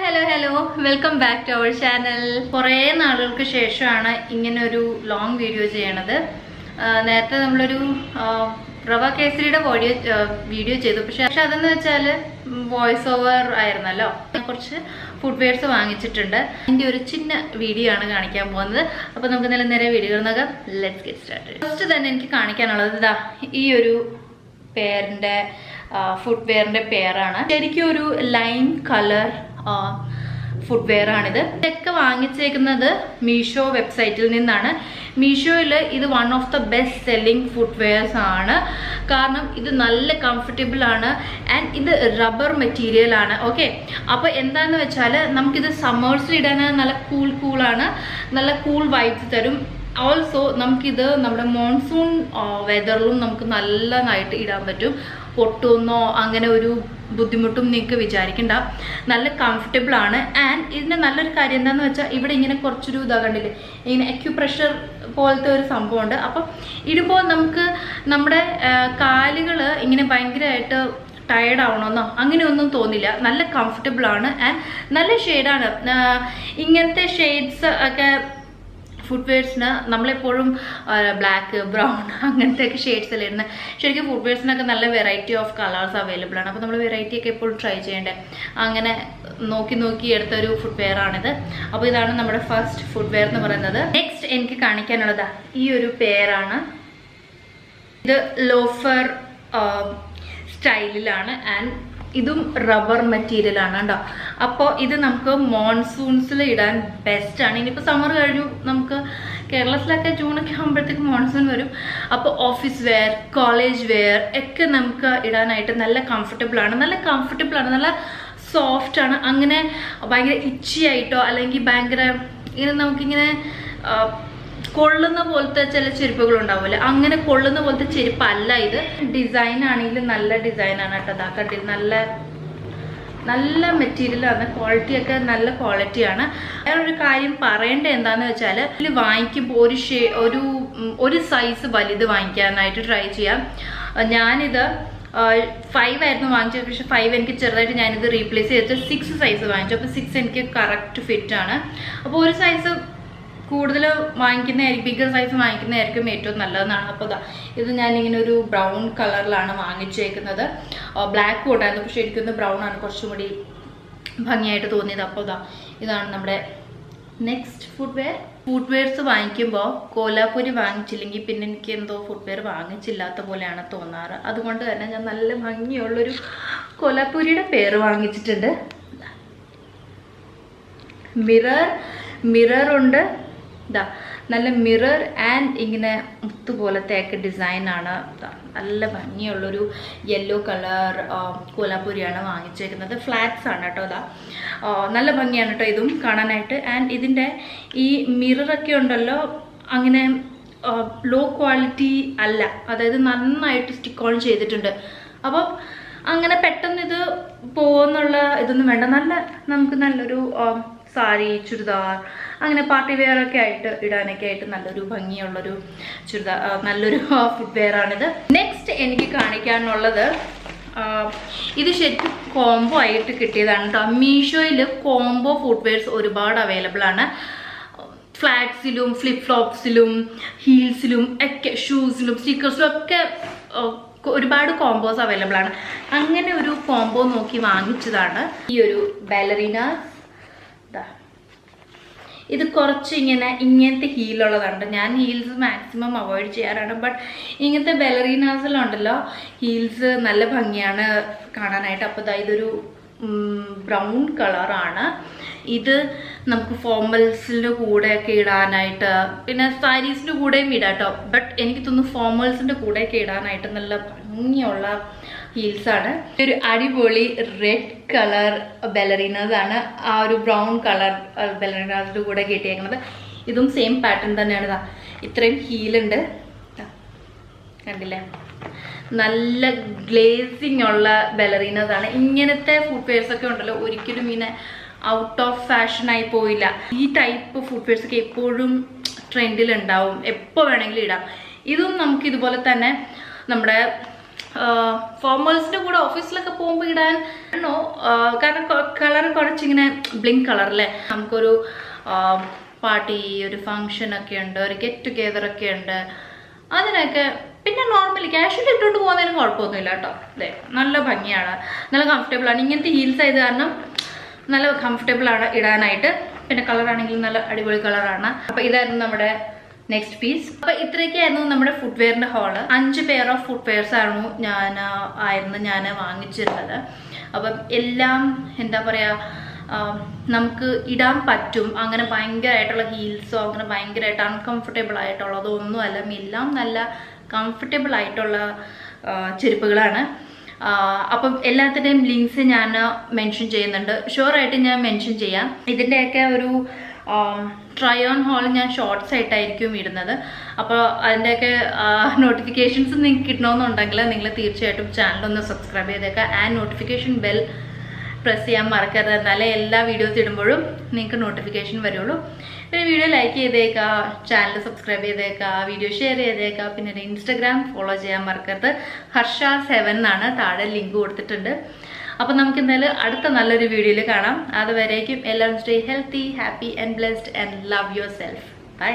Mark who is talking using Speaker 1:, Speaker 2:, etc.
Speaker 1: Hello. Welcome back to our channel. കുറേ നാളുകൾക്ക് ശേഷമാണ് ഇങ്ങനെ ഒരു ലോങ് വീഡിയോ ചെയ്യണത്. നേരത്തെ നമ്മളൊരു റവ കേസരിയുടെ വീഡിയോ ചെയ്തു. പക്ഷെ അതെന്ന് വെച്ചാൽ വോയിസ് ഓവർ ആയിരുന്നല്ലോ. കുറച്ച് ഫുഡ് വെയർസ് വാങ്ങിച്ചിട്ടുണ്ട്. അതിൻ്റെ ഒരു ചിന്ന വീഡിയോ ആണ് കാണിക്കാൻ പോകുന്നത്. അപ്പോൾ നമുക്ക് നേരെ വീഡിയോ നോക്കാം. Let's get started. ഫസ്റ്റ് തന്നെ എനിക്ക് കാണിക്കാനുള്ളത് ഇതാ ഈ ഒരു പെയറിൻ്റെ ഫുഡ് വെയറിൻ്റെ പെയറാണ്. ശരിക്കും ഒരു ലൈം കളർ ഫുഡ് വെയർ ആണിത്. ഇതൊക്കെ വാങ്ങിച്ചേക്കുന്നത് മീഷോ വെബ്സൈറ്റിൽ നിന്നാണ്. മീഷോയിൽ ഇത് one of the best selling food wares ആണ്. കാരണം ഇത് നല്ല കംഫർട്ടബിൾ ആണ് ആൻഡ് ഇത് റബ്ബർ മെറ്റീരിയൽ ആണ്. ഓക്കെ, അപ്പോൾ എന്താണെന്ന് വെച്ചാൽ നമുക്കിത് സമ്മേഴ്സിൽ ഇടാൻ നല്ല കൂളാണ്, നല്ല കൂൾ വൈബ്സ് തരും. ഓൾസോ നമുക്കിത് നമ്മുടെ മോൺസൂൺ വെതറിലും നമുക്ക് നല്ലതായിട്ട് ഇടാൻ പറ്റും. പൊട്ടുന്നോ അങ്ങനെ ഒരു ബുദ്ധിമുട്ടും നിങ്ങൾക്ക് വിചാരിക്കണ്ട. നല്ല കംഫർട്ടബിൾ ആണ്. ആൻഡ് ഇതിൻ്റെ നല്ലൊരു കാര്യം എന്താണെന്ന് വെച്ചാൽ ഇവിടെ ഇങ്ങനെ കുറച്ചൊരു കണ്ടില്ലേ, ഇങ്ങനെ അക്യുപ്രഷർ പോലത്തെ ഒരു സംഭവമുണ്ട്. അപ്പം ഇടുമ്പോൾ നമുക്ക് നമ്മുടെ കാലുകൾ ഇങ്ങനെ ഭയങ്കരമായിട്ട് ടയേർഡ് ആവണമെന്നോ അങ്ങനെയൊന്നും തോന്നില്ല. നല്ല കംഫർട്ടബിൾ ആണ് ആൻഡ് നല്ല ഷെയ്ഡാണ്. ഇങ്ങനത്തെ ഷെയ്ഡ്സ് ഒക്കെ ഫുഡ് വെയർസിന് നമ്മളെപ്പോഴും ബ്ലാക്ക്, ബ്രൗൺ അങ്ങനത്തെ ഒക്കെ ഷെയ്ഡ്സ് അല്ലേ ഇടുന്നത്. ശരിക്കും ഫുഡ് വെയർസിനൊക്കെ നല്ല വെറൈറ്റി ഓഫ് കളേഴ്സ് അവൈലബിൾ ആണ്. അപ്പോൾ നമ്മൾ വെറൈറ്റി ഒക്കെ എപ്പോഴും ട്രൈ ചെയ്യേണ്ടേ. അങ്ങനെ നോക്കി എടുത്തൊരു ഫുഡ് വെയർ ആണിത്. അപ്പോൾ ഇതാണ് നമ്മുടെ ഫസ്റ്റ് ഫുഡ് വെയർ എന്ന് പറയുന്നത്. നെക്സ്റ്റ് എനിക്ക് കാണിക്കാനുള്ളത് ഈ ഒരു പെയറാണ്. ഇത് ലോഫർ സ്റ്റൈലിലാണ് ആൻഡ് ഇതും റബ്ബർ മെറ്റീരിയൽ ആണ് കേട്ടോ. അപ്പോൾ ഇത് നമുക്ക് മോൺസൂൺസിൽ ഇടാൻ ബെസ്റ്റ് ആണ്. ഇനിയിപ്പോൾ സമ്മർ കഴിഞ്ഞു, നമുക്ക് കേരളത്തിലൊക്കെ ജൂണൊക്കെ ആകുമ്പോഴത്തേക്ക് മോൺസൂൺ വരും. അപ്പോൾ ഓഫീസ് വെയർ, കോളേജ് വെയർ ഒക്കെ നമുക്ക് ഇടാനായിട്ട് നല്ല കംഫർട്ടബിൾ ആണ്. നല്ല സോഫ്റ്റ് ആണ്. അങ്ങനെ ഭയങ്കര ഇച്ചി ആയിട്ടോ അല്ലെങ്കിൽ ഭയങ്കര ഇങ്ങനെ നമുക്കിങ്ങനെ കൊള്ളുന്ന പോലത്തെ ചില ചെരുപ്പുകൾ ഉണ്ടാവില്ലേ, അങ്ങനെ കൊള്ളുന്ന പോലത്തെ ചെരുപ്പല്ല ഇത്. ഡിസൈൻ ആണെങ്കിലും നല്ല ഡിസൈനാണ് കേട്ടോ. അതാക്കട്ടെ, നല്ല മെറ്റീരിയലാണ്. ക്വാളിറ്റിയൊക്കെ നല്ല ക്വാളിറ്റിയാണ്. വേറൊരു കാര്യം പറയേണ്ടത് എന്താണെന്ന് വെച്ചാൽ ഇതിൽ വാങ്ങിക്കുമ്പോൾ ഒരു സൈസ് വലുത് വാങ്ങിക്കാനായിട്ട് ട്രൈ ചെയ്യാം. ഞാനിത് 5 ആയിരുന്നു വാങ്ങിച്ചത്. പക്ഷെ 5 എനിക്ക് ചെറുതായിട്ട് ഞാനിത് റീപ്ലേസ് ചെയ്തിട്ട് 6 സൈസ് വാങ്ങിച്ചു. അപ്പോൾ 6 എനിക്ക് കറക്റ്റ് ഫിറ്റാണ്. അപ്പോൾ ഒരു സൈസ് കൂടുതൽ വാങ്ങിക്കുന്നതായിരിക്കും, ബിഗർ സൈസ് വാങ്ങിക്കുന്നതായിരിക്കും ഏറ്റവും നല്ലതെന്നാണ്. അപ്പോൾ ഇത് ഞാനിങ്ങനെ ഒരു ബ്രൗൺ കളറിലാണ് വാങ്ങിച്ചേക്കുന്നത്. ബ്ലാക്ക് കൂട്ടായിരുന്നു, പക്ഷേ എനിക്കൊന്ന് ബ്രൗൺ ആണ് കുറച്ചും കൂടി ഭംഗിയായിട്ട് തോന്നിയത്. അപ്പോൾ ഇതാണ് നമ്മുടെ നെക്സ്റ്റ് ഫുഡ് വെയർസ് വാങ്ങിക്കുമ്പോൾ കോലാപ്പൂരി വാങ്ങിച്ചില്ലെങ്കിൽ പിന്നെ എനിക്ക് എന്തോ ഫുഡ് വെയർ വാങ്ങിച്ചില്ലാത്ത പോലെയാണ് തോന്നാറ്. അതുകൊണ്ട് തന്നെ ഞാൻ നല്ല ഭംഗിയുള്ളൊരു കോലാപ്പൂരിയുടെ പേര് വാങ്ങിച്ചിട്ടുണ്ട്. മിറർ ഉണ്ട്. നല്ല മിറർ ആൻഡ് ഇങ്ങനെ മുത്ത് പോലത്തെയൊക്കെ ഡിസൈനാണ്. നല്ല ഭംഗിയുള്ളൊരു യെല്ലോ കളർ കോലാപ്പൂരിയാണ് വാങ്ങിച്ചേക്കുന്നത്. ഫ്ലാറ്റ്സ് ആണ് കേട്ടോ. നല്ല ഭംഗിയാണ് കേട്ടോ ഇതും കാണാനായിട്ട്. ആൻഡ് ഇതിൻ്റെ ഈ മിററൊക്കെ ഉണ്ടല്ലോ, അങ്ങനെ ലോ ക്വാളിറ്റി അല്ല, അതായത് നന്നായിട്ട് സ്റ്റിക്ക് ഓൺ ചെയ്തിട്ടുണ്ട്. അപ്പം അങ്ങനെ പെട്ടെന്ന് ഇത് പോകുന്നുള്ള ഇതൊന്നും വേണ്ട. നമുക്ക് നല്ലൊരു സാരി, ചുരിദാർ അങ്ങനെ പാർട്ടി വെയർ ഒക്കെ ആയിട്ട് ഇടാനൊക്കെ ആയിട്ട് നല്ലൊരു ഭംഗിയുള്ളൊരു നല്ലൊരു ഫുഡ് വെയർ ആണിത്. നെക്സ്റ്റ് എനിക്ക് കാണിക്കാനുള്ളത് ഇത് ശരിക്കും കോംബോ ആയിട്ട് കിട്ടിയതാണ് കേട്ടോ. മീഷോയിൽ കോംബോ ഫുഡ് വെയർസ് ഒരുപാട് അവൈലബിൾ ആണ്. ഫ്ലാറ്റ്സിലും ഫ്ലിപ്പ് ഫ്ലോപ്സിലും ഹീൽസിലും ഒക്കെ, ഷൂസിലും സ്റ്റിക്കേഴ്സിലും ഒക്കെ ഒരുപാട് കോംബോസ് അവൈലബിൾ ആണ്. അങ്ങനെ ഒരു കോംബോ നോക്കി വാങ്ങിച്ചതാണ് ഈ ഒരു ബാലറീനാസ്. ഇത് കുറച്ച് ഇങ്ങനത്തെ ഹീലുള്ളതാണ്. ഞാൻ ഹീൽസ് മാക്സിമം അവോയ്ഡ് ചെയ്യാറാണ്. ബട്ട് ഇങ്ങനത്തെ ബെലറീനാസിലുണ്ടല്ലോ ഹീൽസ് നല്ല ഭംഗിയാണ് കാണാനായിട്ട്. അപ്പോൾ ഇതൊരു ബ്രൗൺ കളറാണ്. ഇത് നമുക്ക് ഫോർമൽസിൻ്റെ കൂടെയൊക്കെ ഇടാനായിട്ട്, പിന്നെ സാരീസിൻ്റെ കൂടെയും ഇടാം കേട്ടോ. ബട്ട് എനിക്ക് തോന്നുന്നു ഫോർമൽസിൻ്റെ കൂടെയൊക്കെ ഇടാനായിട്ട് നല്ല ഭംഗിയുള്ള ഹീൽസാണ്. ഒരു അടിപൊളി റെഡ് കളർ ബെലറീനാസ് ആണ്. ആ ഒരു ബ്രൗൺ കളർ ബെലറീനാസിൻ്റെ കൂടെ കിട്ടിയേക്കുന്നത്. ഇതും സെയിം പാറ്റേൺ തന്നെയാണ്. ഇത്രയും ഹീലുണ്ട്, കണ്ടില്ലേ? നല്ല ഗ്ലേസിങ് ഉള്ള ബെലറീനാസ് ആണ്. ഇങ്ങനത്തെ ഫുഡ് വെയർസ് ഒക്കെ ഉണ്ടല്ലോ, ഒരിക്കലും ഇങ്ങനെ ഔട്ട് ഓഫ് ഫാഷനായി പോയില്ല. ഈ ടൈപ്പ് ഫുഡ് വെയർസ് ഒക്കെ എപ്പോഴും ട്രെൻഡിലുണ്ടാവും, എപ്പോൾ വേണമെങ്കിലും ഇടാം. ഇതും നമുക്ക് ഇതുപോലെ തന്നെ നമ്മുടെ ഫോർമൽസിൻ്റെ കൂടെ ഓഫീസിലൊക്കെ പോകുമ്പോൾ ഇടാൻ ആണോ, കാരണം കളർ കുറച്ചിങ്ങനെ ബ്ലിങ്ക് കളർ അല്ലേ. നമുക്കൊരു പാർട്ടി, ഒരു ഫങ്ഷനൊക്കെ ഉണ്ട്, ഒരു ഗെറ്റ് ടുഗെദറൊക്കെ ഉണ്ട്, അതിനൊക്കെ. പിന്നെ നോർമലി കാഷ്വലി ഇട്ടുകൊണ്ട് പോകുന്നതിന് കുഴപ്പമൊന്നുമില്ല കേട്ടോ. അതെ, നല്ല ഭംഗിയാണ്, നല്ല കംഫർട്ടബിളാണ്. ഇങ്ങനത്തെ ഹീൽസ് ആയത് കാരണം നല്ല കംഫർട്ടബിളാണ് ഇടാനായിട്ട്. പിന്നെ കളറാണെങ്കിലും നല്ല അടിപൊളി കളറാണ്. അപ്പോൾ ഇതായിരുന്നു നമ്മുടെ നെക്സ്റ്റ് പീസ്. അപ്പോൾ ഇത്രയൊക്കെയായിരുന്നു നമ്മുടെ ഫുട്വെയറിൻ്റെ ഹോള്. 5 പെയർ ഓഫ് ഫുട്വെയർസ് ആയിരുന്നു ഞാൻ വാങ്ങിച്ചിരുന്നത്. അപ്പം എല്ലാം എന്താ പറയുക, നമുക്ക് ഇടാൻ പറ്റും. അങ്ങനെ ഭയങ്കരമായിട്ടുള്ള ഹീൽസോ അങ്ങനെ ഭയങ്കരമായിട്ട് അൺകംഫർട്ടബിൾ ആയിട്ടുള്ളതോ ഒന്നുമല്ല. എല്ലാം നല്ല കംഫർട്ടബിൾ ആയിട്ടുള്ള ചെരുപ്പുകളാണ്. അപ്പം എല്ലാത്തിൻ്റെയും ലിങ്ക്സ് ഞാൻ മെൻഷൻ ചെയ്യുന്നുണ്ട്. ഷുവറായിട്ട് ഞാൻ മെൻഷൻ ചെയ്യാം. ഇതിൻ്റെയൊക്കെ ഒരു ട്രൈ ഓൺ ഹോൾ ഞാൻ ഷോർട്സ് ആയിട്ടായിരിക്കും ഇടുന്നത്. അപ്പോൾ അതിൻ്റെയൊക്കെ നോട്ടിഫിക്കേഷൻസ് നിങ്ങൾക്ക് കിട്ടണമെന്നുണ്ടെങ്കിൽ നിങ്ങൾ തീർച്ചയായിട്ടും ചാനലൊന്ന് സബ്സ്ക്രൈബ് ചെയ്തേക്കുക. ആൻഡ് നോട്ടിഫിക്കേഷൻ ബെൽ പ്രസ് ചെയ്യാൻ മറക്കരുത്. എന്നാലേ എല്ലാ വീഡിയോസ് ഇടുമ്പോഴും നിങ്ങൾക്ക് നോട്ടിഫിക്കേഷൻ വരുള്ളൂ. പിന്നെ വീഡിയോ ലൈക്ക് ചെയ്തേക്കുക, ചാനൽ സബ്സ്ക്രൈബ് ചെയ്തേക്കുക, വീഡിയോ ഷെയർ ചെയ്തേക്കുക. പിന്നെ എൻ്റെ ഇൻസ്റ്റഗ്രാം ഫോളോ ചെയ്യാൻ മറക്കരുത്. ഹർഷ7 എന്നാണ്, താഴെ ലിങ്ക് കൊടുത്തിട്ടുണ്ട്. അപ്പോൾ നമുക്ക് എന്തായാലും അടുത്ത നല്ലൊരു വീഡിയോയിൽ കാണാം. അതുവരേക്കും എല്ലാവരും stay healthy, happy and blessed and love yourself. By.